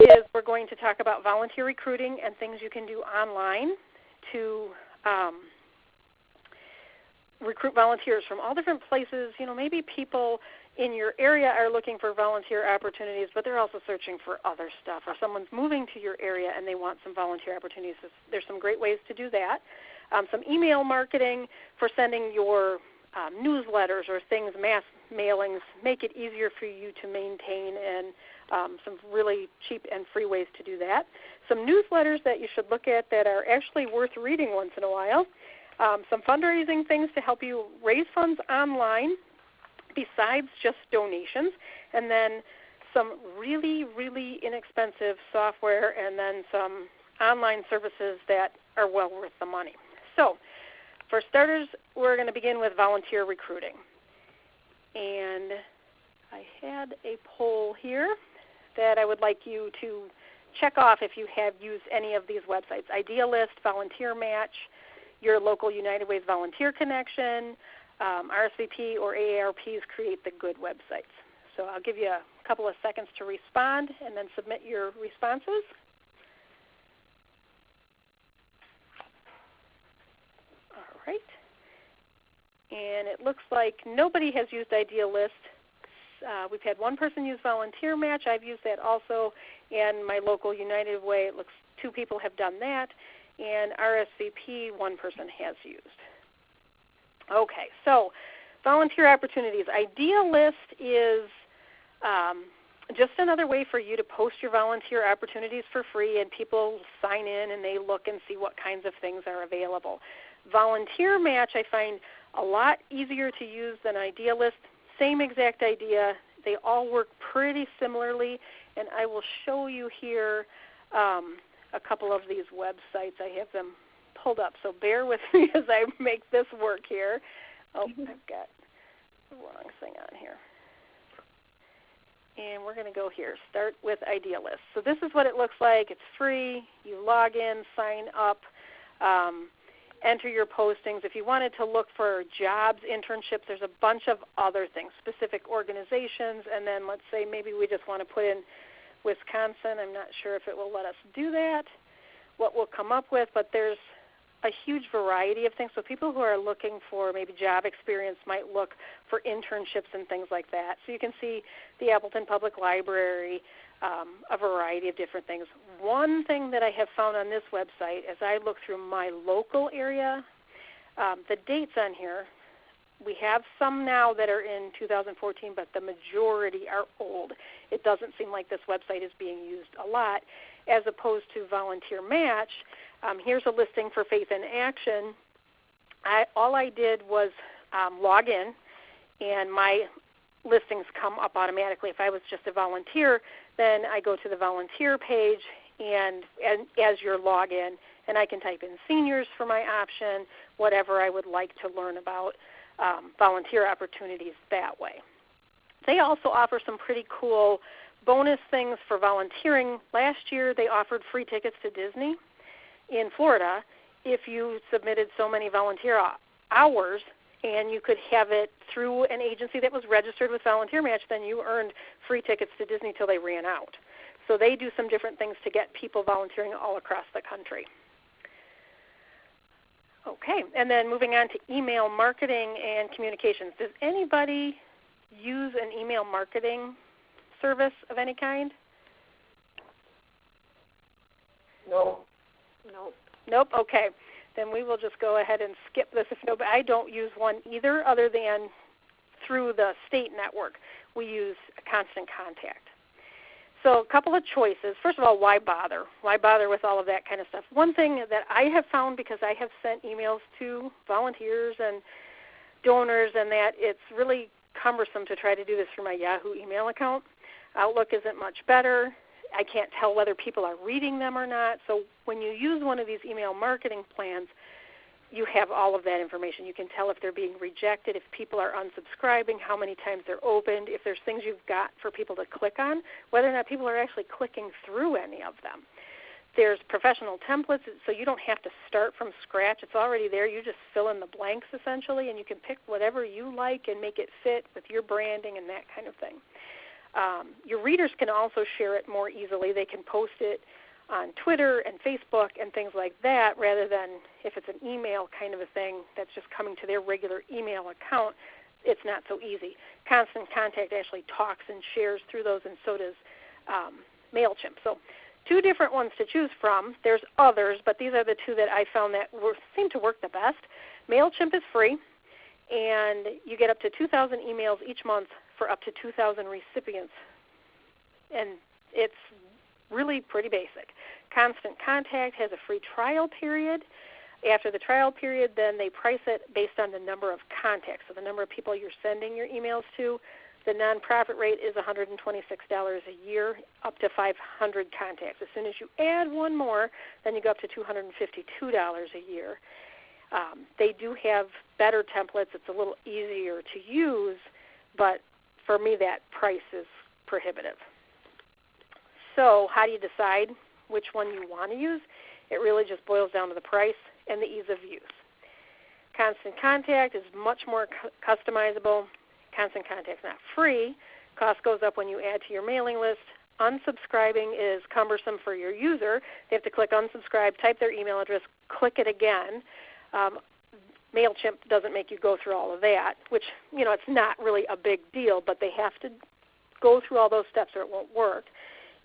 is we're going to talk about volunteer recruiting and things you can do online to recruit volunteers from all different places. You know, maybe people in your area are looking for volunteer opportunities, but they're also searching for other stuff, or someone's moving to your area and they want some volunteer opportunities. So there's some great ways to do that. Some email marketing for sending your newsletters or things, mass mailings, make it easier for you to maintain, and some really cheap and free ways to do that. Some newsletters that you should look at that are actually worth reading once in a while. Some fundraising things to help you raise funds online besides just donations, and then some really, really inexpensive software, and then some online services that are well worth the money. So for starters, we're going to begin with volunteer recruiting. And I had a poll here that I would like you to check off if you have used any of these websites: Idealist, Volunteer Match, your local United Way's Volunteer Connection, RSVP or AARP's Create the Good websites. So I'll give you a couple of seconds to respond and then submit your responses. All right. And it looks like nobody has used Idealist. We've had one person use Volunteer Match. I've used that also. And my local United Way, it looks 2 people have done that. And RSVP, 1 person has used. Okay, so volunteer opportunities. Idealist is just another way for you to post your volunteer opportunities for free, and people sign in and they look and see what kinds of things are available. Volunteer Match I find a lot easier to use than Idealist. Same exact idea. They all work pretty similarly, and I will show you here a couple of these websites. I have them pulled up, so bear with me as I make this work here. Oh, I've got the wrong thing on here. And we're going to go here. Start with Idealist. So this is what it looks like. It's free. You log in, sign up, enter your postings. If you wanted to look for jobs, internships, there's a bunch of other things, specific organizations, and then let's say maybe we just want to put in Wisconsin. I'm not sure if it will let us do that, what we'll come up with, but there's a huge variety of things. So people who are looking for maybe job experience might look for internships and things like that. So you can see the Appleton Public Library, a variety of different things. One thing that I have found on this website as I look through my local area, the dates on here, we have some now that are in 2014, but the majority are old. It doesn't seem like this website is being used a lot, as opposed to Volunteer Match. Here's a listing for Faith in Action. All I did was log in, and my listings come up automatically. If I was just a volunteer, then I go to the volunteer page, and as your login, and I can type in seniors for my option, whatever I would like to learn about volunteer opportunities that way. They also offer some pretty cool bonus things for volunteering. Last year they offered free tickets to Disney in Florida if you submitted so many volunteer hours, and you could have it through an agency that was registered with Volunteer Match, then you earned free tickets to Disney till they ran out. So they do some different things to get people volunteering all across the country. Okay, and then moving on to email marketing and communications. Does anybody use an email marketing service of any kind? No. Nope, okay. Then we will just go ahead and skip this. I don't use one either, other than through the state network. We use Constant Contact. So a couple of choices. First of all, why bother? Why bother with all of that kind of stuff? One thing that I have found, because I have sent emails to volunteers and donors, and that it's really cumbersome to try to do this through my Yahoo email account. Outlook isn't much better. I can't tell whether people are reading them or not. So when you use one of these email marketing plans, you have all of that information. You can tell if they're being rejected, if people are unsubscribing, how many times they're opened, if there's things you've got for people to click on, whether or not people are actually clicking through any of them. There's professional templates, so you don't have to start from scratch. It's already there. You just fill in the blanks, essentially, and you can pick whatever you like and make it fit with your branding and that kind of thing. Your readers can also share it more easily. They can post it on Twitter and Facebook and things like that, rather than if it's an email kind of a thing that's just coming to their regular email account. It's not so easy. Constant Contact actually talks and shares through those, and so does MailChimp. So 2 different ones to choose from. There's others, but these are the 2 that I found that seem to work the best. MailChimp is free, and you get up to 2,000 emails each month for up to 2,000 recipients, and it's really pretty basic. Constant Contact has a free trial period. After the trial period, then they price it based on the number of contacts, so the number of people you're sending your emails to. The nonprofit rate is $126 a year, up to 500 contacts. As soon as you add one more, then you go up to $252 a year. They do have better templates. It's a little easier to use, but for me that price is prohibitive. So how do you decide which one you want to use? It really just boils down to the price and the ease of use. Constant Contact is much more customizable. Constant Contact is not free. Cost goes up when you add to your mailing list. Unsubscribing is cumbersome for your user. They have to click unsubscribe, type their email address, click it again. MailChimp doesn't make you go through all of that, which, it's not really a big deal, but they have to go through all those steps or it won't work.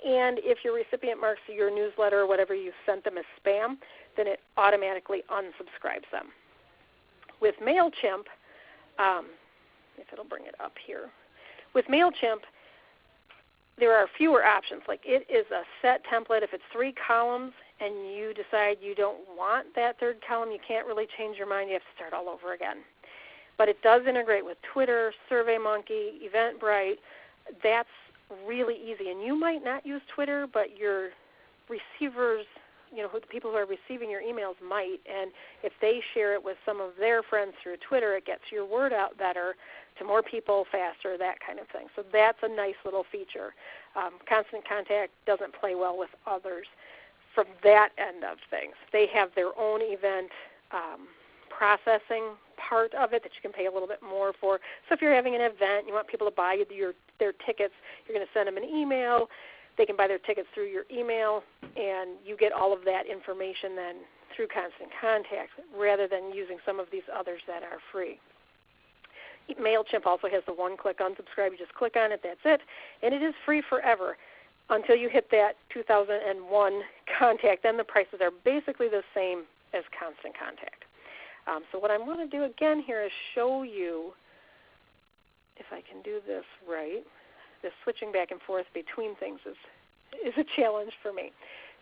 And if your recipient marks your newsletter or whatever you sent them as spam, then it automatically unsubscribes them. With MailChimp, if it'll bring it up here, with MailChimp, there are fewer options. Like, it is a set template. If it's 3 columns and you decide you don't want that 3rd column, you can't really change your mind. You have to start all over again. But it does integrate with Twitter, SurveyMonkey, Eventbrite. That's really easy. And you might not use Twitter, but your receivers, the people who are receiving your emails might. And if they share it with some of their friends through Twitter, it gets your word out better to more people faster, that kind of thing. So that's a nice little feature. Constant Contact doesn't play well with others from that end of things. They have their own event processing part of it that you can pay a little bit more for. So if you're having an event, you want people to buy their tickets, you're going to send them an email. They can buy their tickets through your email, and you get all of that information then through Constant Contact rather than using some of these others that are free. MailChimp also has the one-click unsubscribe. You just click on it, that's it, and it is free forever until you hit that 2001 contact. Then the prices are basically the same as Constant Contact. So what I'm going to do again here is show you, if I can do this right. This switching back and forth between things is a challenge for me.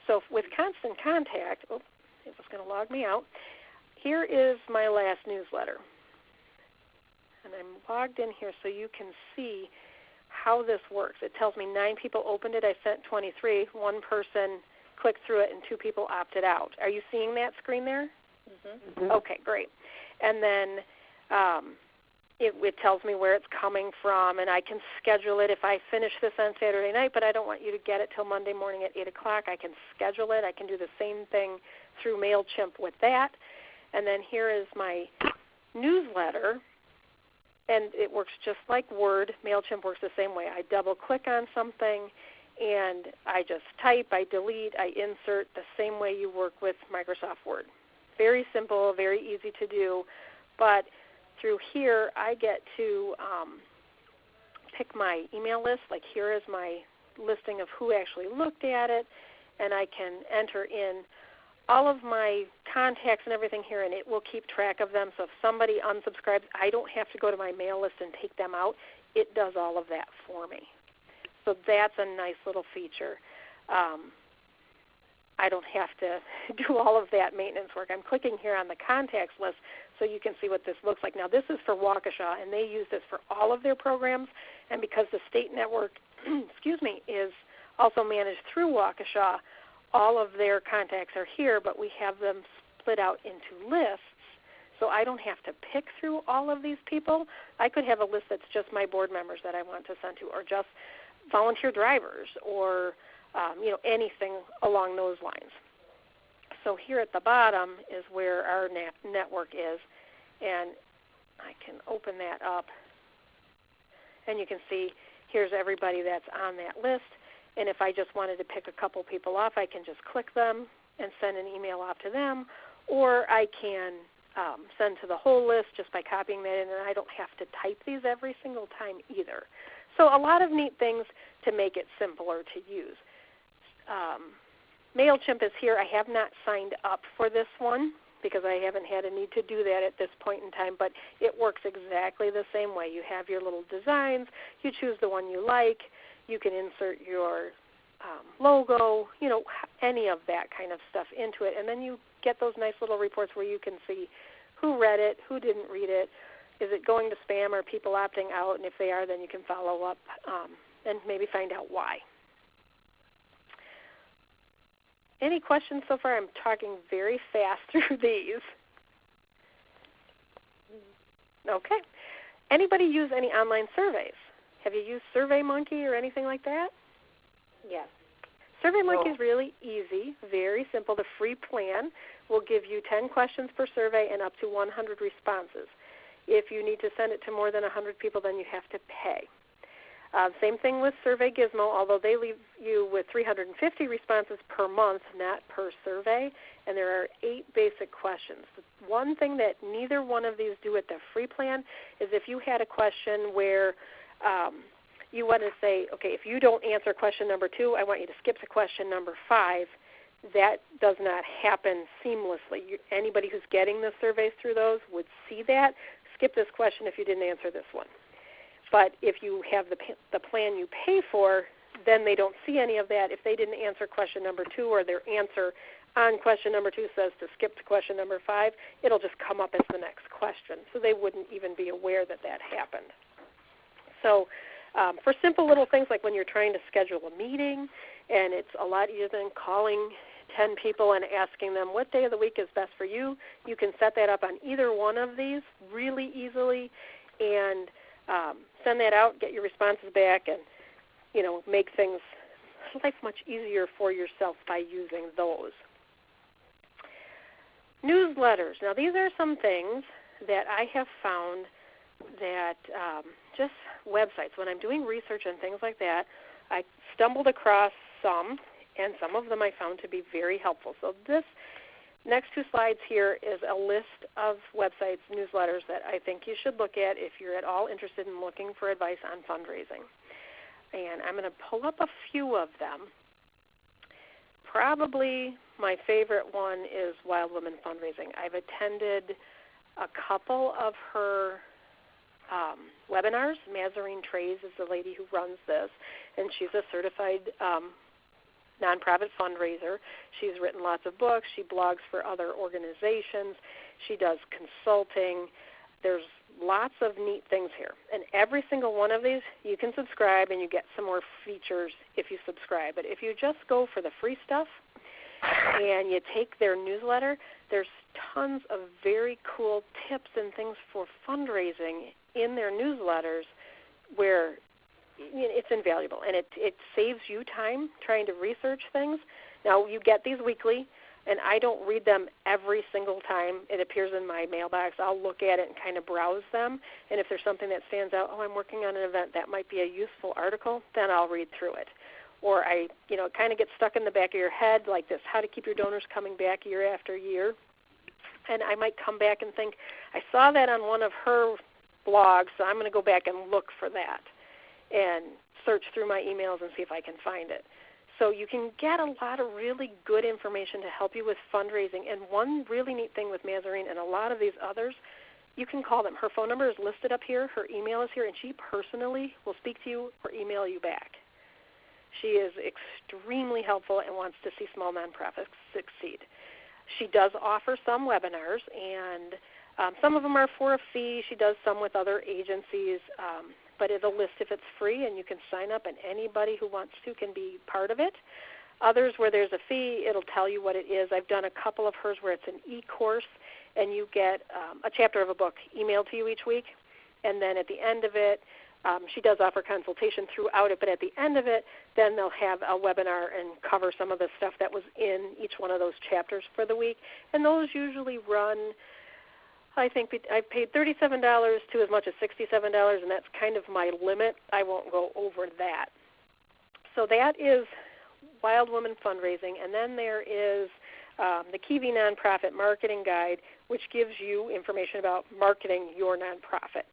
So with Constant Contact, it was going to log me out. Here is my last newsletter. And I'm logged in here so you can see how this works. It tells me 9 people opened it. I sent 23. 1 person clicked through it, and 2 people opted out. Are you seeing that screen there? Mm-hmm. Okay, great. And then it tells me where it's coming from, and I can schedule it. If I finish this on Saturday night, but I don't want you to get it till Monday morning at 8 o'clock, I can schedule it. I can do the same thing through MailChimp with that. And then here is my newsletter, and it works just like Word. MailChimp works the same way. I double-click on something, and I just type, I delete, I insert the same way you work with Microsoft Word. Very simple, very easy to do, but through here I get to pick my email list. Like, here is my listing of who actually looked at it, and I can enter in all of my contacts and everything here, and it will keep track of them. So if somebody unsubscribes, I don't have to go to my mail list and take them out. It does all of that for me. So that's a nice little feature. I don't have to do all of that maintenance work. I'm clicking here on the contacts list so you can see what this looks like. Now, this is for Waukesha, and they use this for all of their programs. And because the state network is also managed through Waukesha, all of their contacts are here, but we have them split out into lists. So I don't have to pick through all of these people. I could have a list that's just my board members that I want to send to, or just volunteer drivers, or anything along those lines. So here at the bottom is where our network is, and I can open that up, and you can see here's everybody that's on that list. And if I just wanted to pick a couple people off, I can just click them and send an email off to them, or I can send to the whole list just by copying that in, and I don't have to type these every single time either. So a lot of neat things to make it simpler to use. MailChimp is here. I have not signed up for this one because I haven't had a need to do that at this point in time, but it works exactly the same way. You have your little designs. You choose the one you like. You can insert your logo, any of that kind of stuff into it, and then you get those nice little reports where you can see who read it, who didn't read it, is it going to spam, are people opting out, and if they are, then you can follow up and maybe find out why. Any questions so far? I'm talking very fast through these. Okay. Anybody use any online surveys? Have you used SurveyMonkey or anything like that? Yes. SurveyMonkey is really easy, very simple. The free plan will give you 10 questions per survey and up to 100 responses. If you need to send it to more than 100 people, then you have to pay. Same thing with Survey Gizmo, although they leave you with 350 responses per month, not per survey, and there are 8 basic questions. The one thing that neither one of these do at the free plan is if you had a question where you want to say, okay, if you don't answer question number 2, I want you to skip to question number 5. That does not happen seamlessly. Anybody who's getting the surveys through those would see that. Skip this question if you didn't answer this one. But if you have the plan you pay for, then they don't see any of that. If they didn't answer question number 2 or their answer on question number 2 says to skip to question number 5, it'll just come up as the next question. So they wouldn't even be aware that that happened. So for simple little things like when you're trying to schedule a meeting, and it's a lot easier than calling 10 people and asking them what day of the week is best for you, you can set that up on either one of these really easily and send that out, get your responses back, and make life much easier for yourself by using those. Newsletters. Now these are some things that I have found that just websites, when I'm doing research and things like that, I stumbled across some, and some of them I found to be very helpful. So this next 2 slides here is a list of websites, newsletters that I think you should look at if you're at all interested in looking for advice on fundraising. And I'm going to pull up a few of them. Probably my favorite one is Wild Women Fundraising. I've attended a couple of her webinars. Mazarine Trays is the lady who runs this, and she's a certified nonprofit fundraiser. She's written lots of books. She blogs for other organizations. She does consulting. There's lots of neat things here. And every single one of these, you can subscribe and you get some more features if you subscribe. But if you just go for the free stuff and you take their newsletter, there's tons of very cool tips and things for fundraising in their newsletters where it's invaluable, and it saves you time trying to research things. Now, you get these weekly, and I don't read them every single time it appears in my mailbox. I'll look at it and kind of browse them, and if there's something that stands out, I'm working on an event that might be a useful article, then I'll read through it. Or it kind of gets stuck in the back of your head like this, how to keep your donors coming back year after year. And I might come back and think, I saw that on one of her blogs, so I'm going to go back and look for that and search through my emails and see if I can find it. So you can get a lot of really good information to help you with fundraising. And one really neat thing with Mazarine and a lot of these others, you can call them. Her phone number is listed up here. Her email is here, and she personally will speak to you or email you back. She is extremely helpful and wants to see small nonprofits succeed. She does offer some webinars, and some of them are for a fee. She does some with other agencies, but it'll list if it's free, and you can sign up, and anybody who wants to can be part of it. Others where there's a fee, it'll tell you what it is. I've done a couple of hers where it's an e-course, and you get a chapter of a book emailed to you each week, and then at the end of it, she does offer consultation throughout it, but at the end of it, then they'll have a webinar and cover some of the stuff that was in each one of those chapters for the week, and those usually run I think I've paid $37 to as much as $67, and that's kind of my limit. I won't go over that. So that is Wild Woman Fundraising, and then there is the Kiwi Nonprofit Marketing Guide, which gives you information about marketing your nonprofit.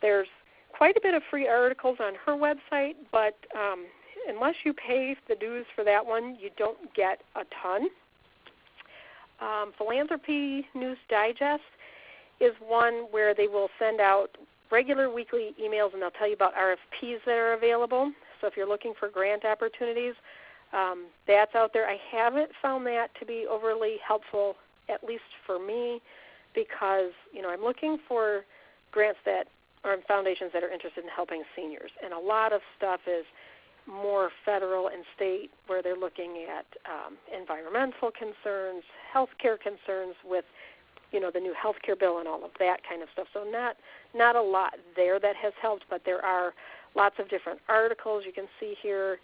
There's quite a bit of free articles on her website, but unless you pay the dues for that one, you don't get a ton. Philanthropy News Digest is one where they will send out regular weekly emails, and they'll tell you about RFPs that are available. So if you're looking for grant opportunities, that's out there. I haven't found that to be overly helpful, at least for me, because I'm looking for grants that are foundations that are interested in helping seniors, and a lot of stuff is more federal and state, where they're looking at environmental concerns, healthcare concerns with the new healthcare bill and all of that kind of stuff. So not a lot there that has helped, but there are lots of different articles you can see here,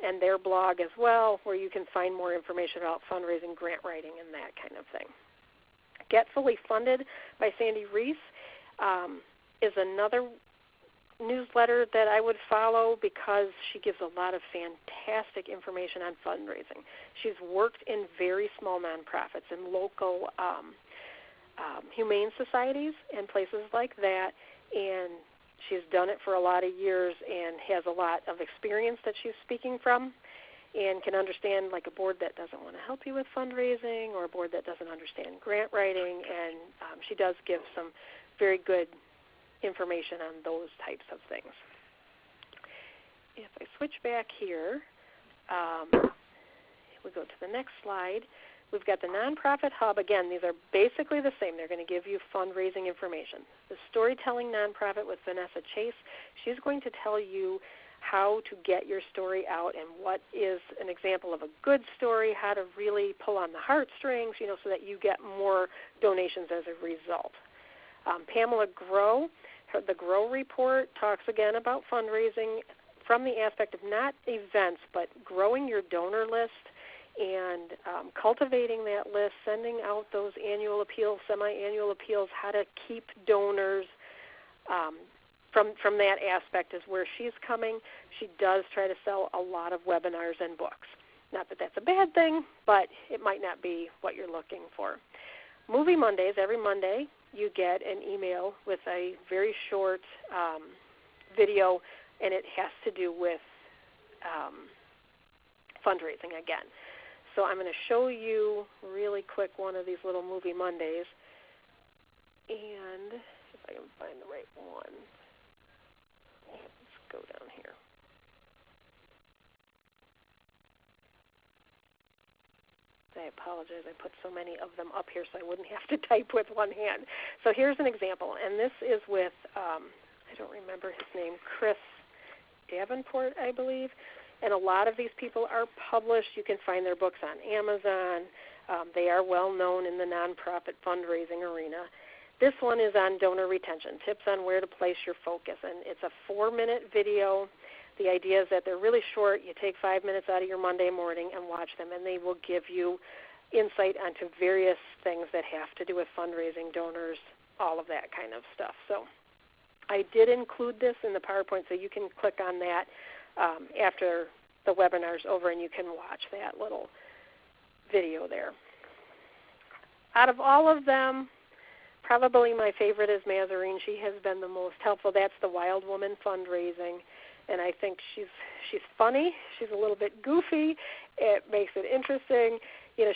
and their blog as well, where you can find more information about fundraising, grant writing, and that kind of thing. Get Fully Funded by Sandy Reese is another newsletter that I would follow because she gives a lot of fantastic information on fundraising. She's worked in very small nonprofits and local humane societies and places like that, and she's done it for a lot of years and has a lot of experience that she's speaking from, and can understand like a board that doesn't want to help you with fundraising or a board that doesn't understand grant writing, and she does give some very good information on those types of things. If I switch back here, we go to the next slide. We've got the Nonprofit Hub. Again, these are basically the same. They're going to give you fundraising information. The Storytelling Nonprofit with Vanessa Chase, she's going to tell you how to get your story out and what is an example of a good story, how to really pull on the heartstrings, so that you get more donations as a result. Pamela Grow, the Grow Report, talks again about fundraising from the aspect of not events, but growing your donor list and cultivating that list, sending out those annual appeals, semi-annual appeals, how to keep donors. From that aspect is where she's coming. She does try to sell a lot of webinars and books. Not that that's a bad thing, but it might not be what you're looking for. Movie Mondays, every Monday you get an email with a very short video, and it has to do with fundraising again. So I'm going to show you really quick one of these little Movie Mondays, and if I can find the right one. Let's go down here. I apologize. I put so many of them up here so I wouldn't have to type with one hand. So here's an example, and this is with, I don't remember his name, Chris Davenport, I believe. And a lot of these people are published. You can find their books on Amazon. They are well known in the nonprofit fundraising arena. This one is on donor retention, tips on where to place your focus. And it's a 4-minute video. The idea is that they're really short. You take 5 minutes out of your Monday morning and watch them, and they will give you insight onto various things that have to do with fundraising, donors, all of that kind of stuff. So I did include this in the PowerPoint, so you can click on that after the webinar's over, and you can watch that little video there. Out of all of them, probably my favorite is Mazarine. She has been the most helpful. That's the Wild Woman Fundraising, and I think she's funny. She's a little bit goofy. It makes it interesting.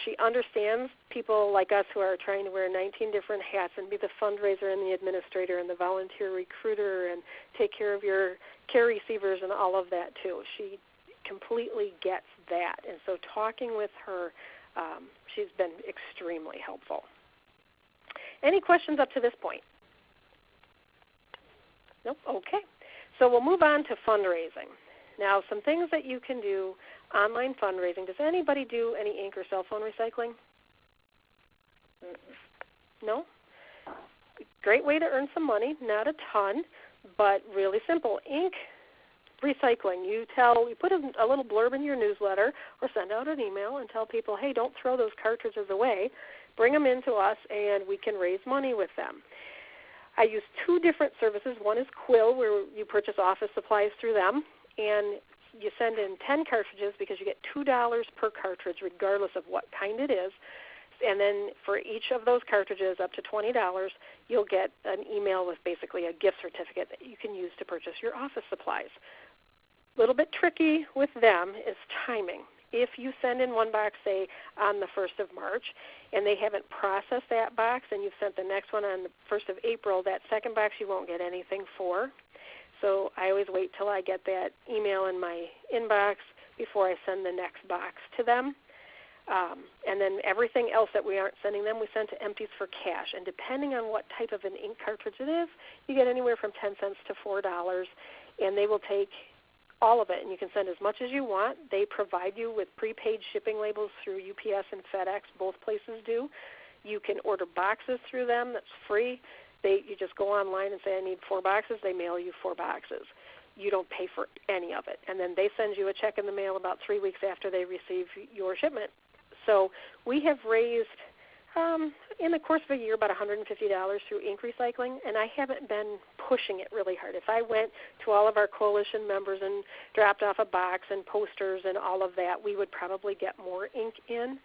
She understands people like us who are trying to wear 19 different hats and be the fundraiser and the administrator and the volunteer recruiter and take care of your care receivers and all of that too. She completely gets that, and so talking with her, she's been extremely helpful. Any questions up to this point? Nope? Okay. So we'll move on to fundraising. Now, some things that you can do online fundraising. Does anybody do any ink or cell phone recycling? No? Great way to earn some money. Not a ton, but really simple. Ink recycling. You put a little blurb in your newsletter or send out an email and tell people, hey, don't throw those cartridges away bring them into us, and we can raise money with them. I use two different services. One is Quill, where you purchase office supplies through them, and you send in 10 cartridges because you get $2 per cartridge regardless of what kind it is. And then for each of those cartridges up to $20, you'll get an email with basically a gift certificate that you can use to purchase your office supplies. A little bit tricky with them is timing. If you send in one box, say, on the 1st of March, and they haven't processed that box and you've sent the next one on the 1st of April, that second box you won't get anything for. So I always wait till I get that email in my inbox before I send the next box to them. And then everything else that we aren't sending them, we send to Empties for Cash. And depending on what type of an ink cartridge it is, you get anywhere from 10 cents to $4, and they will take all of it, and you can send as much as you want. They provide you with prepaid shipping labels through UPS and FedEx. Both places do. You can order boxes through them. That's free. You just go online and say, I need 4 boxes. They mail you 4 boxes. You don't pay for any of it. And then they send you a check in the mail about 3 weeks after they receive your shipment. So we have raised, in the course of a year, about $150 through ink recycling, and I haven't been pushing it really hard. If I went to all of our coalition members and dropped off a box and posters and all of that, we would probably get more ink in.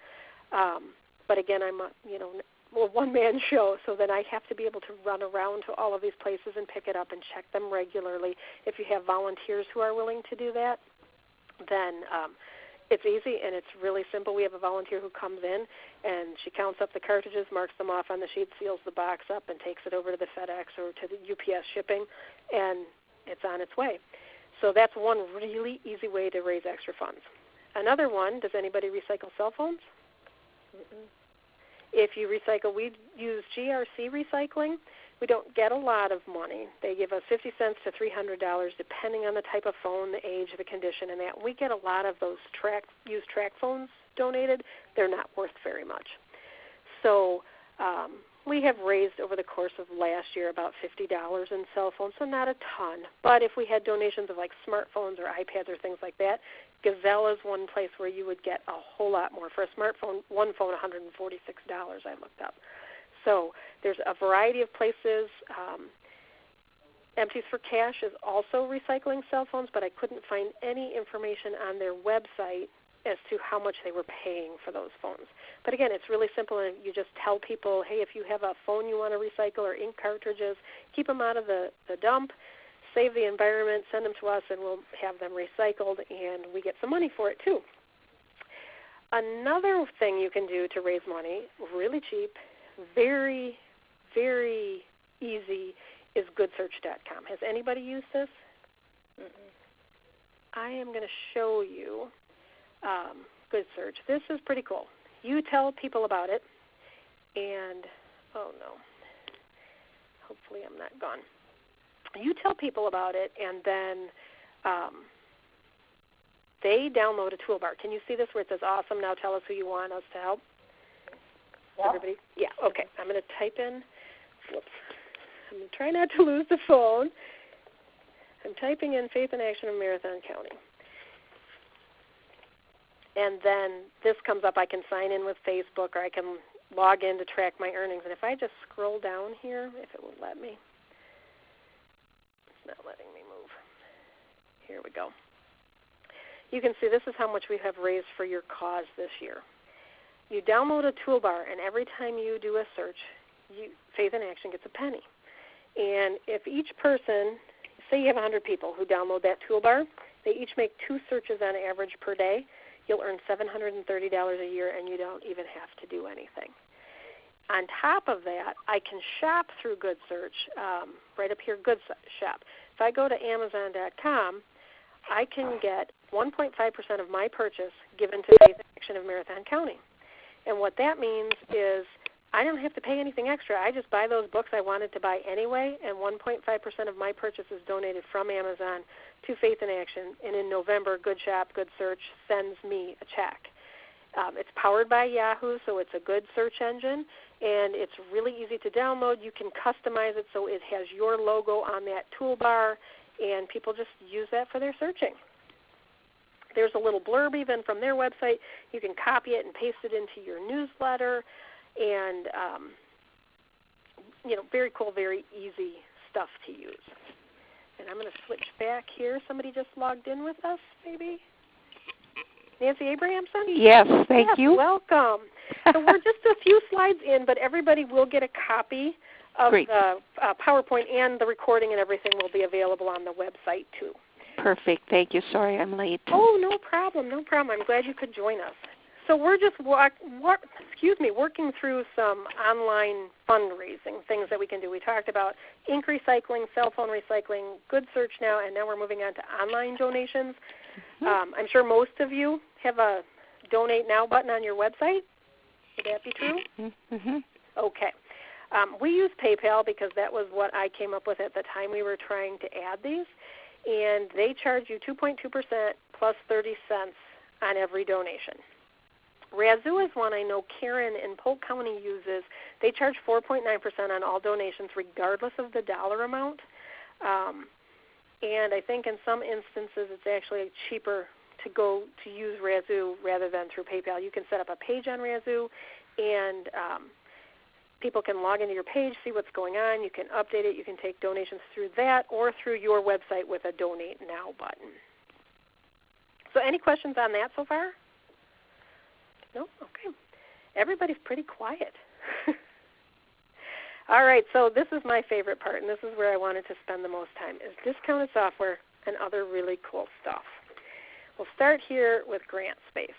But again, I'm a one-man show, so then I have to be able to run around to all of these places and pick it up and check them regularly. If you have volunteers who are willing to do that, then it's easy and it's really simple. We have a volunteer who comes in and she counts up the cartridges, marks them off on the sheet, seals the box up, and takes it over to the FedEx or to the UPS shipping, and it's on its way. So that's one really easy way to raise extra funds. Another one, does anybody recycle cell phones? Mm-mm. If you recycle, we use GRC recycling. We don't get a lot of money. They give us 50 cents to $300 depending on the type of phone, the age, the condition, and that. We get a lot of those used track phones donated. They're not worth very much. So we have raised over the course of last year about $50 in cell phones, so not a ton. But if we had donations of like smartphones or iPads or things like that, Gazelle is one place where you would get a whole lot more. For a smartphone, one phone, $146 I looked up. So there's a variety of places. Empties for Cash is also recycling cell phones, but I couldn't find any information on their website as to how much they were paying for those phones. But again, it's really simple, and you just tell people, hey, if you have a phone you want to recycle or ink cartridges, keep them out of the dump, save the environment, send them to us, and we'll have them recycled, and we get some money for it too. Another thing you can do to raise money, really cheap, very, very easy, is goodsearch.com. Has anybody used this? Mm-mm. I am going to show you Good Search. This is pretty cool. You tell people about it, and, oh no, hopefully I'm not gone. You tell people about it, and then they download a toolbar. Can you see this where it says, awesome, now tell us who you want us to help? Yeah. Everybody? Yeah, okay. I'm going to type in, whoops. I'm going to try not to lose the phone. I'm typing in Faith in Action of Marathon County. And then this comes up. I can sign in with Facebook, or I can log in to track my earnings. And if I just scroll down here, if it will let me. It's not letting me move. Here we go. You can see this is how much we have raised for your cause this year. You download a toolbar, and every time you do a search, Faith in Action gets a penny. And if each person, say you have 100 people who download that toolbar, they each make 2 searches on average per day, you'll earn $730 a year, and you don't even have to do anything. On top of that, I can shop through Good Search, right up here, Good Shop. If I go to Amazon.com, I can get 1.5% of my purchase given to Faith in Action of Marathon County. And what that means is I don't have to pay anything extra. I just buy those books I wanted to buy anyway, and 1.5% of my purchase is donated from Amazon to Faith in Action. And in November, Good Shop, Good Search sends me a check. It's powered by Yahoo, so it's a good search engine, and it's really easy to download. You can customize it so it has your logo on that toolbar, and people just use that for their searching. There's a little blurb even from their website. You can copy it and paste it into your newsletter, and very cool, very easy stuff to use. And I'm going to switch back here. Somebody just logged in with us, maybe? Nancy Abrahamson? Yes, thank you. Welcome. So we're just a few slides in, but everybody will get a copy of the PowerPoint, and the recording and everything will be available on the website too. Perfect. Thank you. Sorry I'm late. Oh, no problem. No problem. I'm glad you could join us. So we're just working through some online fundraising things that we can do. We talked about ink recycling, cell phone recycling, Good Search now, and now we're moving on to online donations. Mm-hmm. I'm sure most of you have a Donate Now button on your website. Would that be true? Mm-hmm. Okay. We use PayPal because that was what I came up with at the time we were trying to add these, and they charge you 2.2% plus 30 cents on every donation. Razoo is one I know Karen in Polk County uses. They charge 4.9% on all donations regardless of the dollar amount. And I think in some instances it's actually cheaper to use Razoo rather than through PayPal. You can set up a page on Razoo, and people can log into your page, see what's going on. You can update it. You can take donations through that or through your website with a Donate Now button. So any questions on that so far? No? Okay. Everybody's pretty quiet. All right, so this is my favorite part, and this is where I wanted to spend the most time, is discounted software and other really cool stuff. We'll start here with GrantSpace.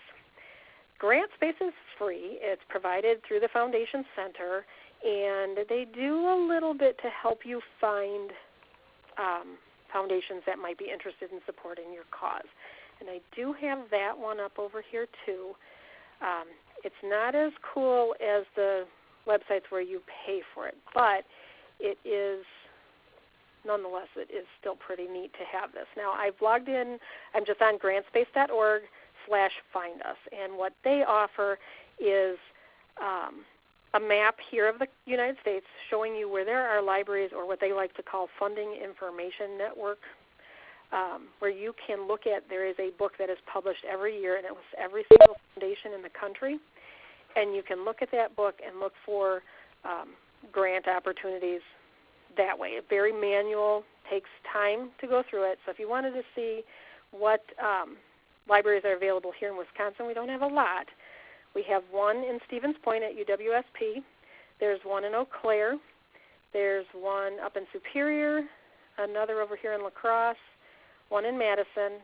GrantSpace is free. It's provided through the Foundation Center, and they do a little bit to help you find foundations that might be interested in supporting your cause. And I do have that one up over here too. It's not as cool as the websites where you pay for it, but it is, nonetheless, it is still pretty neat to have this. Now, I've logged in. I'm just on grantspace.org/find us, and what they offer is a map here of the United States showing you where there are libraries, or what they like to call funding information network, where you can look at. There is a book that is published every year, and it was every single foundation in the country, and you can look at that book and look for grant opportunities that way. It's very manual, takes time to go through it. So if you wanted to see what libraries are available here in Wisconsin, we don't have a lot. We have one in Stevens Point at UWSP. There's one in Eau Claire. There's one up in Superior, another over here in La Crosse, one in Madison,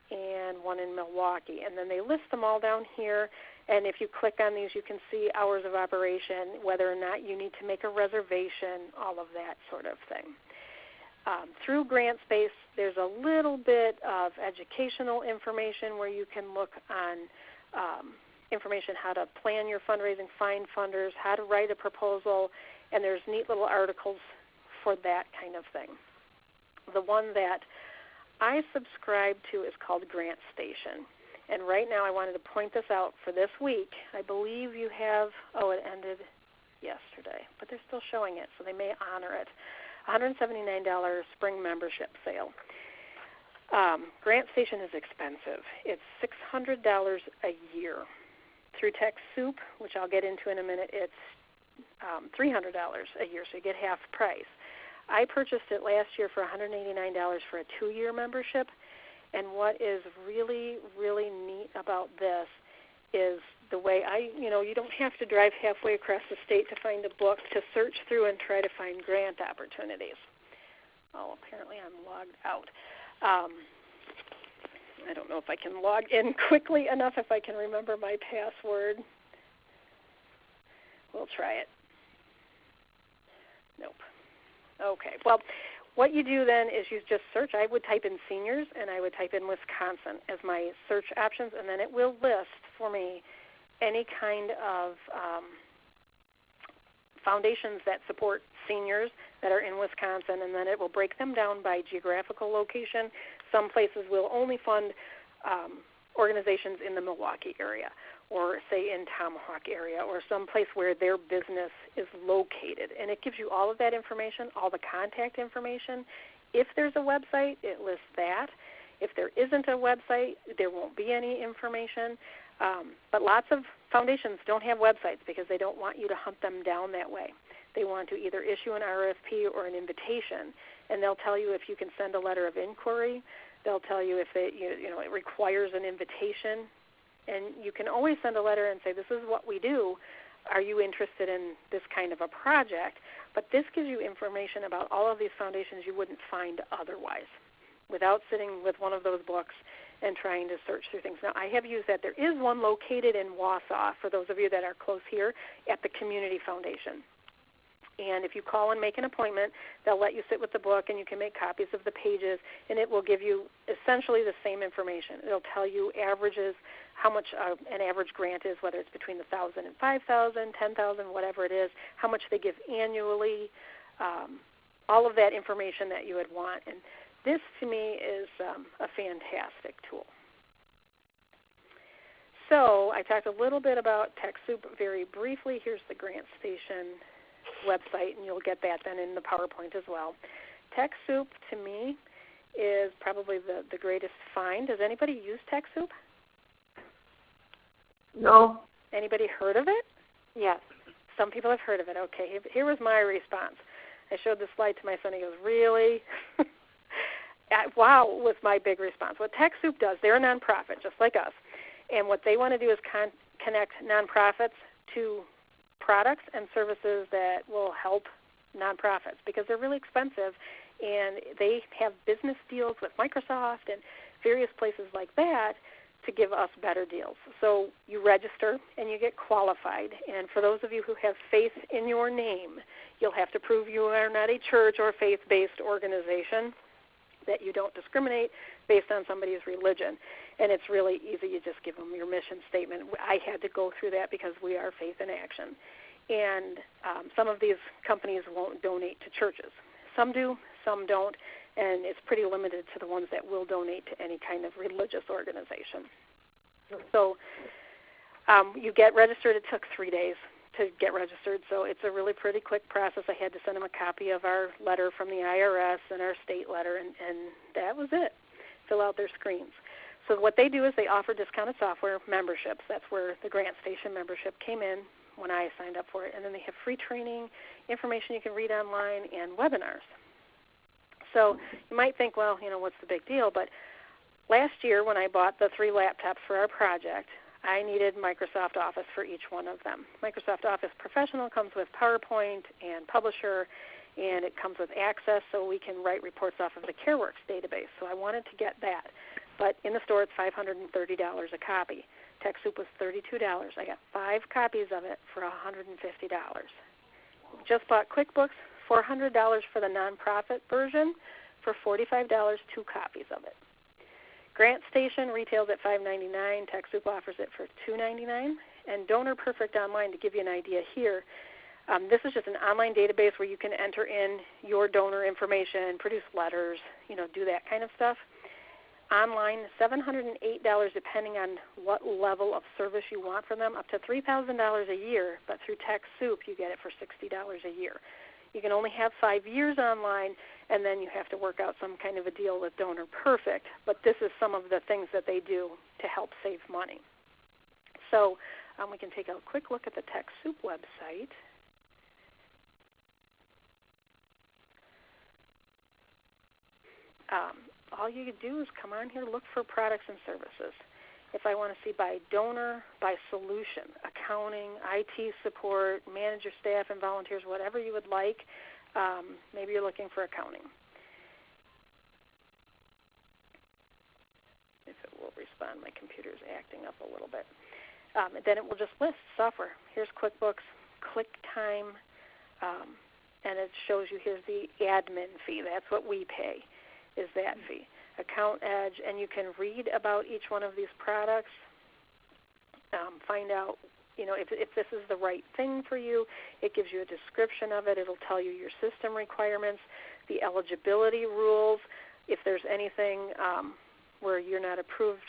and one in Milwaukee. And then they list them all down here. And if you click on these, you can see hours of operation, whether or not you need to make a reservation, all of that sort of thing. Through GrantSpace, there's a little bit of educational information where you can look on information how to plan your fundraising, find funders, how to write a proposal, and there's neat little articles for that kind of thing. The one that I subscribe to is called Grant Station. And right now I wanted to point this out for this week. I believe you have, it ended yesterday, but they're still showing it, so they may honor it. $179 spring membership sale. Grant Station is expensive. It's $600 a year. Through TechSoup, which I'll get into in a minute, it's $300 a year, so you get half price. I purchased it last year for $189 for a 2-year membership, and what is really, really neat about this is the way you don't have to drive halfway across the state to find a book to search through and try to find grant opportunities. Oh, apparently I'm logged out. I don't know if I can log in quickly enough, if I can remember my password. We'll try it. Nope. Okay. Well, what you do then is you just search. I would type in seniors, and I would type in Wisconsin as my search options, and then it will list for me any kind of foundations that support seniors that are in Wisconsin, and then it will break them down by geographical location. Some places will only fund organizations in the Milwaukee area, or say in Tomahawk area, or some place where their business is located. And it gives you all of that information, all the contact information. If there's a website, it lists that. If there isn't a website, there won't be any information. But lots of foundations don't have websites because they don't want you to hunt them down that way. They want to either issue an RFP or an invitation, and they'll tell you if you can send a letter of inquiry. They'll tell you if it requires an invitation, and you can always send a letter and say, this is what we do. Are you interested in this kind of a project? But this gives you information about all of these foundations you wouldn't find otherwise without sitting with one of those books and trying to search through things. Now, I have used that. There is one located in Wausau, for those of you that are close here, at the Community Foundation. And if you call and make an appointment, they'll let you sit with the book, and you can make copies of the pages, and it will give you essentially the same information. It'll tell you averages, how much an average grant is, whether it's between $1,000 and $5,000, $10,000, whatever it is, how much they give annually, all of that information that you would want. And this, to me, is a fantastic tool. So I talked a little bit about TechSoup very briefly. Here's the GrantStation website, and you'll get that then in the PowerPoint as well. TechSoup, to me, is probably the greatest find. Does anybody use TechSoup? No. Anybody heard of it? Yes. Some people have heard of it. Okay, here was my response. I showed the slide to my son. He goes, really? Wow, was my big response. What TechSoup does, they're a nonprofit just like us, and what they want to do is connect nonprofits to products and services that will help nonprofits because they're really expensive, and they have business deals with Microsoft and various places like that to give us better deals. So you register and you get qualified, and for those of you who have faith in your name, you'll have to prove you are not a church or faith-based organization, that you don't discriminate based on somebody's religion. And it's really easy. You just give them your mission statement. I had to go through that because we are faith in action. And some of these companies won't donate to churches. Some do, some don't, and it's pretty limited to the ones that will donate to any kind of religious organization. So you get registered. It took 3 days to get registered, so it's a really pretty quick process. I had to send them a copy of our letter from the IRS and our state letter, and that was it. Fill out their screens. So what they do is they offer discounted software memberships. That's where the GrantStation membership came in when I signed up for it. And then they have free training, information you can read online, and webinars. So you might think, well, what's the big deal? But last year when I bought the 3 laptops for our project, I needed Microsoft Office for each one of them. Microsoft Office Professional comes with PowerPoint and Publisher, and it comes with Access so we can write reports off of the CareWorks database. So I wanted to get that. But in the store it's $530 a copy. TechSoup was $32. I got 5 copies of it for $150. Just bought QuickBooks, $400 for the nonprofit version. For $45, 2 copies of it. GrantStation retails at $5.99. TechSoup offers it for $2.99. And Donor Perfect Online, to give you an idea here, this is just an online database where you can enter in your donor information, produce letters, do that kind of stuff. Online, $708 depending on what level of service you want from them, up to $3,000 a year. But through TechSoup, you get it for $60 a year. You can only have 5 years online, and then you have to work out some kind of a deal with Donor Perfect. But this is some of the things that they do to help save money. So we can take a quick look at the TechSoup website. All you do is come on here, look for products and services. If I want to see by donor, by solution, accounting, IT support, manager, staff, and volunteers, whatever you would like, maybe you're looking for accounting. If it will respond, my computer is acting up a little bit. Then it will just list software. Here's QuickBooks, QuickTime, and it shows you here's the admin fee. That's what we pay, is that fee. Account Edge, and you can read about each one of these products, find out, if this is the right thing for you. It gives you a description of it. It'll tell you your system requirements, the eligibility rules, if there's anything where you're not approved.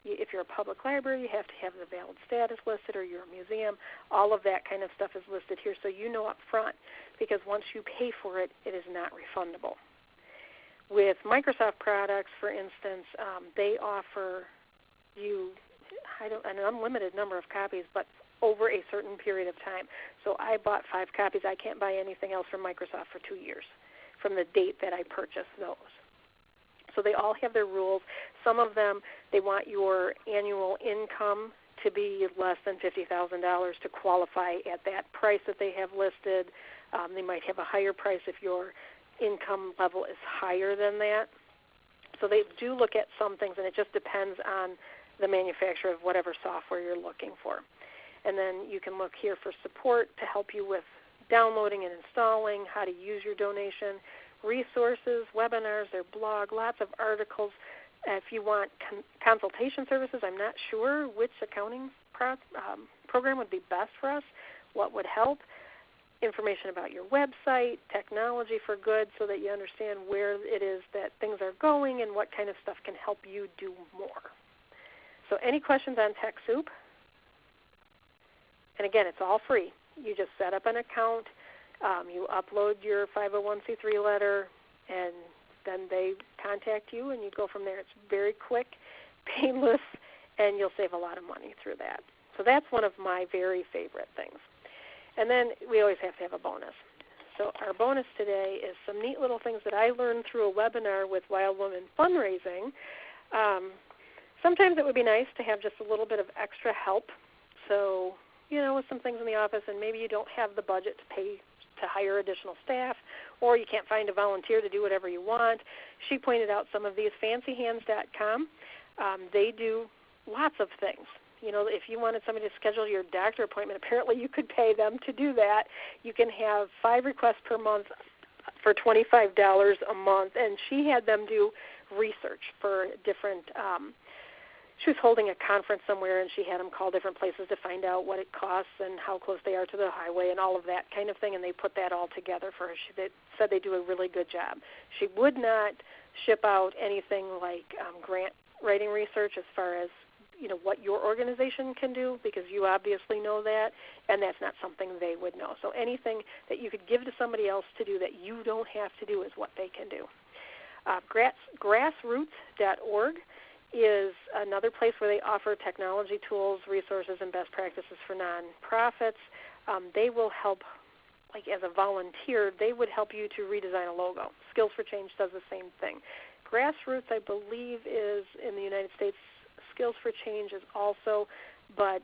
If you're a public library, you have to have the valid status listed, or you're a museum. All of that kind of stuff is listed here, so you know up front, because once you pay for it, it is not refundable. With Microsoft products, for instance, they offer you an unlimited number of copies, but over a certain period of time. So I bought 5 copies. I can't buy anything else from Microsoft for 2 years from the date that I purchased those. So they all have their rules. Some of them, they want your annual income to be less than $50,000 to qualify at that price that they have listed. They might have a higher price if your income level is higher than that. So they do look at some things, and it just depends on the manufacturer of whatever software you're looking for. And then you can look here for support to help you with downloading and installing, how to use your donation, resources, webinars, their blog, lots of articles. If you want consultation services, I'm not sure which accounting program would be best for us, what would help. Information about your website, technology for good, so that you understand where it is that things are going and what kind of stuff can help you do more. So any questions on TechSoup? And again, it's all free. You just set up an account, you upload your 501c3 letter, and then they contact you, and you go from there. It's very quick, painless, and you'll save a lot of money through that. So that's one of my very favorite things. And then we always have to have a bonus. So our bonus today is some neat little things that I learned through a webinar with Wild Woman Fundraising. Sometimes it would be nice to have just a little bit of extra help. So, with some things in the office, and maybe you don't have the budget to hire additional staff, or you can't find a volunteer to do whatever you want. She pointed out some of these. FancyHands.com, they do lots of things. If you wanted somebody to schedule your doctor appointment, apparently you could pay them to do that. You can have 5 requests per month for $25 a month, and she had them do research for different she was holding a conference somewhere, and she had them call different places to find out what it costs and how close they are to the highway and all of that kind of thing, and they put that all together for her. She said they do a really good job. She would not ship out anything like grant writing research as far as what your organization can do, because you obviously know that, and that's not something they would know. So anything that you could give to somebody else to do that you don't have to do is what they can do. Grassroots.org is another place where they offer technology tools, resources, and best practices for nonprofits. They will help, like as a volunteer, they would help you to redesign a logo. Skills for Change does the same thing. Grassroots, I believe, is in the United States. Skills for Change is also, but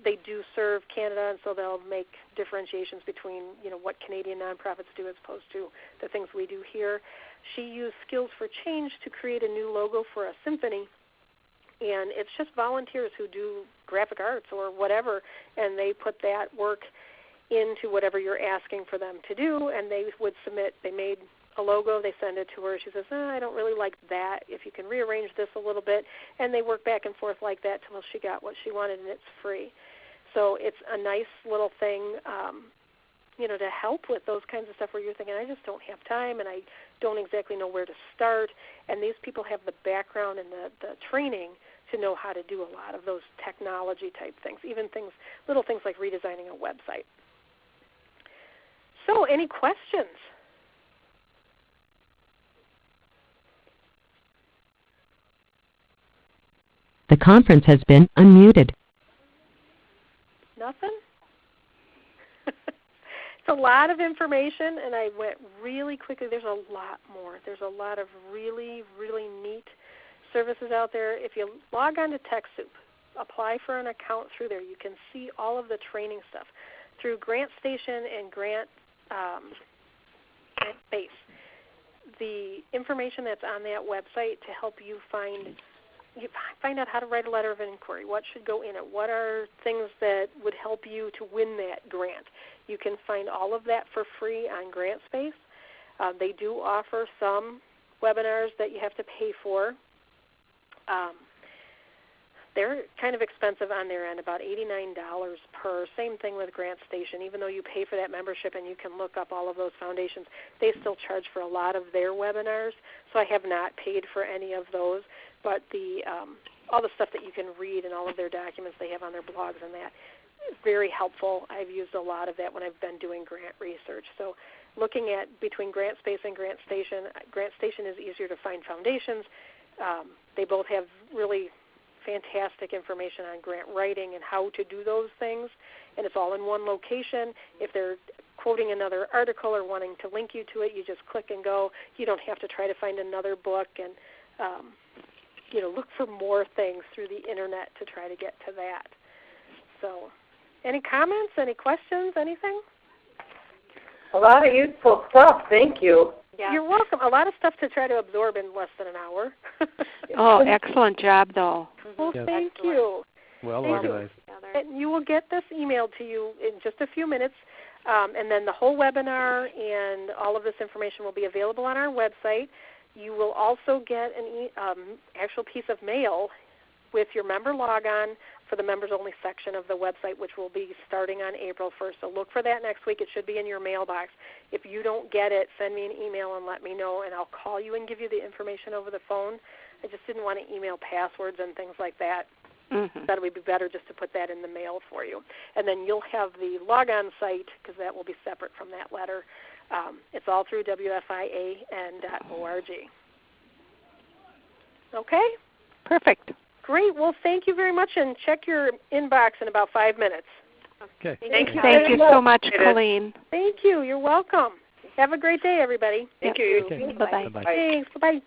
they do serve Canada, and so they'll make differentiations between what Canadian nonprofits do as opposed to the things we do here. She used Skills for Change to create a new logo for a symphony, and it's just volunteers who do graphic arts or whatever, and they put that work into whatever you're asking for them to do, and they would submit. They made a logo, they send it to her. She says, I don't really like that. If you can rearrange this a little bit, and they work back and forth like that till she got what she wanted, and it's free. So it's a nice little thing, to help with those kinds of stuff where you're thinking, I just don't have time, and I don't exactly know where to start. And these people have the background and the training to know how to do a lot of those technology type things, even little things like redesigning a website. So any questions? The conference has been unmuted. Nothing? It's a lot of information, and I went really quickly. There's a lot more. There's a lot of really, really neat services out there. If you log on to TechSoup, apply for an account through there, you can see all of the training stuff. Through GrantStation and Grant Base, the information that's on that website to help you find out how to write a letter of inquiry, what should go in it, what are things that would help you to win that grant. You can find all of that for free on GrantSpace. They do offer some webinars that you have to pay for. They're kind of expensive on their end, about $89 per. Same thing with GrantStation. Even though you pay for that membership and you can look up all of those foundations, they still charge for a lot of their webinars. So I have not paid for any of those. But all the stuff that you can read and all of their documents they have on their blogs and that, very helpful. I've used a lot of that when I've been doing grant research. So looking at between GrantSpace and GrantStation is easier to find foundations. They both have really fantastic information on grant writing and how to do those things, and it's all in one location. If they're quoting another article or wanting to link you to it, you just click and go. You don't have to try to find another book and look for more things through the internet to try to get to that. So any comments, any questions, anything? A lot of useful stuff. Thank you. Yeah. You're welcome. A lot of stuff to try to absorb in less than an hour. Oh, excellent job, though. Well, thank you. Well Thank organized. And you will get this emailed to you in just a few minutes, and then the whole webinar and all of this information will be available on our website. You will also get an actual piece of mail with your member logon for the members-only section of the website, which will be starting on April 1st. So look for that next week. It should be in your mailbox. If you don't get it, send me an email and let me know, and I'll call you and give you the information over the phone. I just didn't want to email passwords and things like that. Mm-hmm. That would be better just to put that in the mail for you. And then you'll have the logon site, because that will be separate from that letter. It's all through WFIAN.org. Okay? Perfect. Great. Well, thank you very much, and check your inbox in about 5 minutes. Okay. Thank you. Thank you so much, Colleen. Thank you. You're welcome. Have a great day, everybody. Thank you. Okay. Bye-bye. Bye-bye. Thanks. Bye-bye.